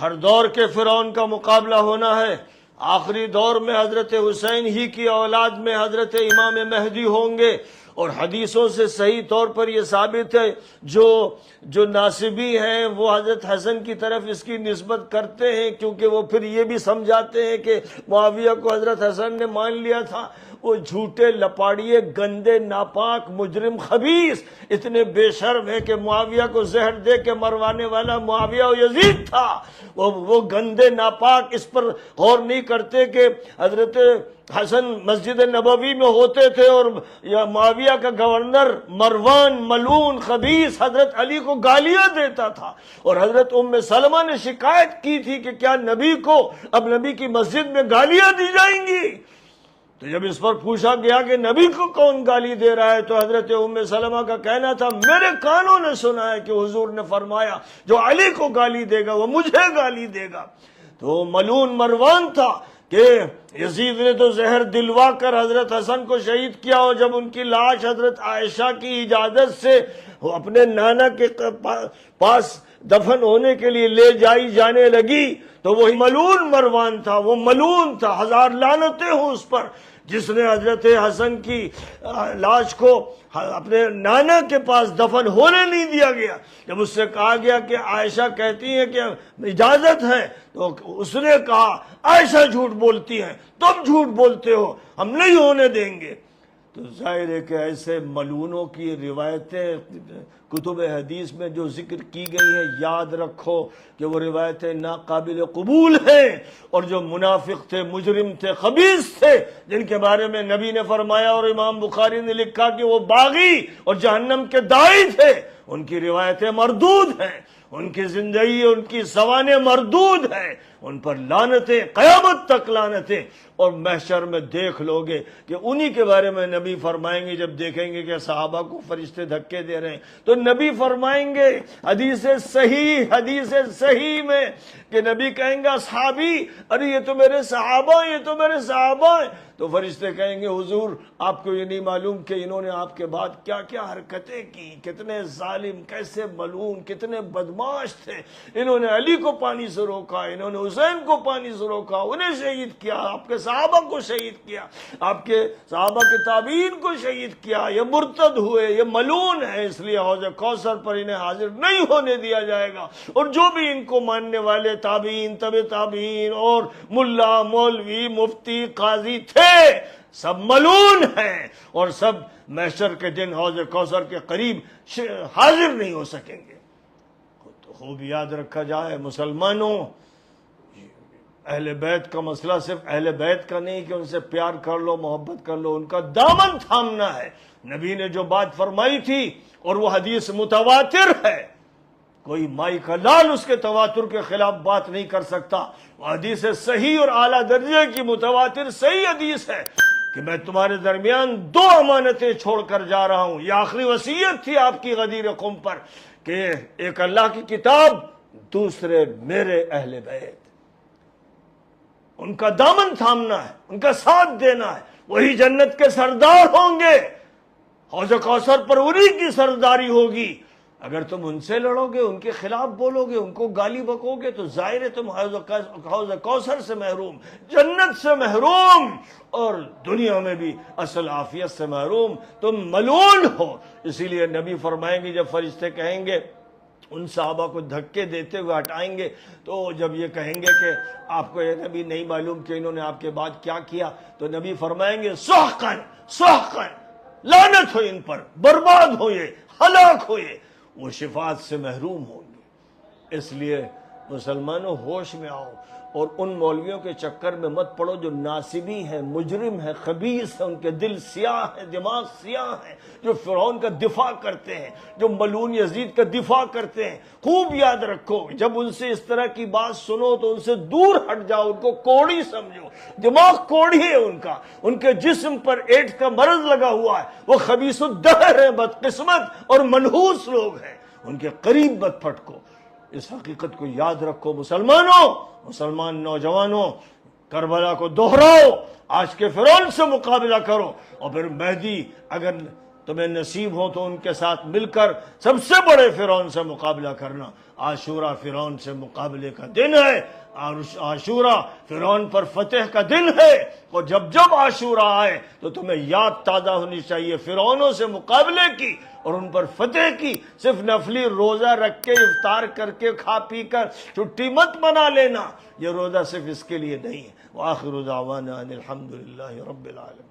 ہر دور کے فرعون کا مقابلہ ہونا ہے. آخری دور میں حضرت حسین ہی کی اولاد میں حضرت امام مہدی ہوں گے، اور حدیثوں سے صحیح طور پر یہ ثابت ہے جو ناصبی ہیں وہ حضرت حسن کی طرف اس کی نسبت کرتے ہیں، کیونکہ وہ پھر یہ بھی سمجھاتے ہیں کہ معاویہ کو حضرت حسن نے مان لیا تھا. وہ جھوٹے لپاڑیے، گندے، ناپاک، مجرم، خبیث اتنے بے شرم ہیں کہ معاویہ کو زہر دے کے مروانے والا معاویہ و یزید تھا. وہ گندے ناپاک اس پر غور نہیں کرتے کہ حضرت حسن مسجد نبوی میں ہوتے تھے اور معاویہ کا گورنر مروان ملعون خبیث حضرت علی کو گالیاں دیتا تھا، اور حضرت ام سلمہ نے شکایت کی تھی کہ کیا نبی کو اب نبی کی مسجد میں گالیاں دی جائیں گی. تو جب اس پر پوچھا گیا کہ نبی کو کون گالی دے رہا ہے، تو حضرت ام سلمہ کا کہنا تھا میرے کانوں نے سنا ہے کہ حضور نے فرمایا جو علی کو گالی دے گا وہ مجھے گالی دے گا. تو ملعون مروان تھا کہ یزید نے تو زہر دلوا کر حضرت حسن کو شہید کیا، اور جب ان کی لاش حضرت عائشہ کی اجازت سے اپنے نانا کے پاس دفن ہونے کے لیے لے جائی جانے لگی تو وہی ملعون مروان تھا، وہ ملعون تھا، ہزار لعنتیں ہوں اس پر، جس نے حضرت حسن کی لاش کو اپنے نانا کے پاس دفن ہونے نہیں دیا گیا. جب اس سے کہا گیا کہ عائشہ کہتی ہے کہ اجازت ہے، تو اس نے کہا عائشہ جھوٹ بولتی ہیں، تم جھوٹ بولتے ہو، ہم نہیں ہونے دیں گے. تو ظاہر ہے کہ ایسے ملعونوں کی روایتیں کتب حدیث میں جو ذکر کی گئی ہیں، یاد رکھو کہ وہ روایتیں ناقابل قبول ہیں، اور جو منافق تھے، مجرم تھے، خبیث تھے، جن کے بارے میں نبی نے فرمایا اور امام بخاری نے لکھا کہ وہ باغی اور جہنم کے داعی تھے، ان کی روایتیں مردود ہیں، ان کی زندگی، ان کی سوانح مردود ہیں، ان پر لعنتیں، قیامت تک لعنتیں. اور محشر میں دیکھ لو گے کہ انہی کے بارے میں نبی فرمائیں گے، جب دیکھیں گے کہ صحابہ کو فرشتے دھکے دے رہے ہیں تو نبی فرمائیں گے حدیث صحیح میں کہ نبی کہیں گے اصحابی، ارے یہ تو میرے صحابہ ہیں، یہ تو میرے صحابہ ہیں. تو فرشتے کہیں گے حضور آپ کو یہ نہیں معلوم کہ انہوں نے آپ کے بعد کیا کیا حرکتیں کی، کتنے ظالم، کیسے ملعون، کتنے بدماش تھے. انہوں نے علی کو پانی سے روکا، انہوں نے حسین کو پانی سے روکا، انہیں شہید کیا، آپ کے صحابہ کو شہید کیا، آپ کے صحابہ کے تابعین کو شہید کیا. یہ مرتد ہوئے، یہ ملعون ہے، اس لیے حوض کوثر پر انہیں حاضر نہیں ہونے دیا جائے گا. اور جو بھی ان کو ماننے والے تابعین، تبع تابعین اور ملا، مولوی، مفتی، قاضی تھے، سب ملعون ہیں، اور سب محشر کے دن حوض کوثر کے قریب حاضر نہیں ہو سکیں گے. تو خوب یاد رکھا جائے مسلمانوں، اہل بیت کا مسئلہ صرف اہل بیت کا نہیں کہ ان سے پیار کر لو، محبت کر لو، ان کا دامن تھامنا ہے. نبی نے جو بات فرمائی تھی اور وہ حدیث متواتر ہے، کوئی مائی کا لال اس کے تواتر کے خلاف بات نہیں کر سکتا. وہ حدیث صحیح اور اعلیٰ درجے کی متواتر صحیح حدیث ہے کہ میں تمہارے درمیان دو امانتیں چھوڑ کر جا رہا ہوں. یہ آخری وصیت تھی آپ کی غدیر قوم پر کہ ایک اللہ کی کتاب، دوسرے میرے اہل بیت. ان کا دامن تھامنا ہے، ان کا ساتھ دینا ہے، وہی جنت کے سردار ہوں گے. حوض کوثر پر انہی کی سرداری ہوگی. اگر تم ان سے لڑو گے، ان کے خلاف بولو گے، ان کو گالی بکو گے، تو ظاہر ہے تم حوض کوثر سے محروم، جنت سے محروم، اور دنیا میں بھی اصل عافیت سے محروم. تم ملعون ہو. اسی لیے نبی فرمائیں گے جب فرشتے کہیں گے ان صحابہ کو دھکے دیتے ہوئے ہٹائیں گے، تو جب یہ کہیں گے کہ آپ کو یہ نبی نہیں معلوم کہ انہوں نے آپ کے بعد کیا کیا، تو نبی فرمائیں گے سحقاً سحقاً، لعنت ہو ان پر، برباد ہو یہ، ہلاک ہو یہ. وہ شفاعت سے محروم ہوں گے. اس لیے مسلمانوں ہوش میں آؤ اور ان مولویوں کے چکر میں مت پڑو جو ناصبی ہیں، مجرم ہیں، خبیث ہیں، ان کے دل سیاہ ہیں، دماغ سیاہ ہیں، جو فرعون کا دفاع کرتے ہیں، جو ملعون یزید کا دفاع کرتے ہیں. خوب یاد رکھو جب ان سے اس طرح کی بات سنو تو ان سے دور ہٹ جاؤ، ان کو کوڑی سمجھو. دماغ کوڑی ہے ان کا، ان کے جسم پر ایڈز کا مرض لگا ہوا ہے. وہ خبیث الدہر ہیں، بدقسمت اور منحوس لوگ ہیں. ان کے قریب مت پھٹکو. اس حقیقت کو یاد رکھو مسلمانوں، مسلمان نوجوانوں. کربلا کو دوہراؤ، آج کے فرعون سے مقابلہ کرو، اور پھر مہدی اگر تمہیں نصیب ہو تو ان کے ساتھ مل کر سب سے بڑے فرعون سے مقابلہ کرنا۔ عاشورہ فرعون سے مقابلے کا دن ہے، عاشورہ فرعون پر فتح کا دن ہے، اور جب جب عاشورہ آئے تو تمہیں یاد تازہ ہونی چاہیے فرعونوں سے مقابلے کی اور ان پر فتح کی۔ صرف نفلی روزہ رکھ کے افطار کر کے کھا پی کر چھٹی مت منا لینا، یہ روزہ صرف اس کے لیے نہیں ہے۔ وآخر دعوانا ان الحمد للہ رب العالمین۔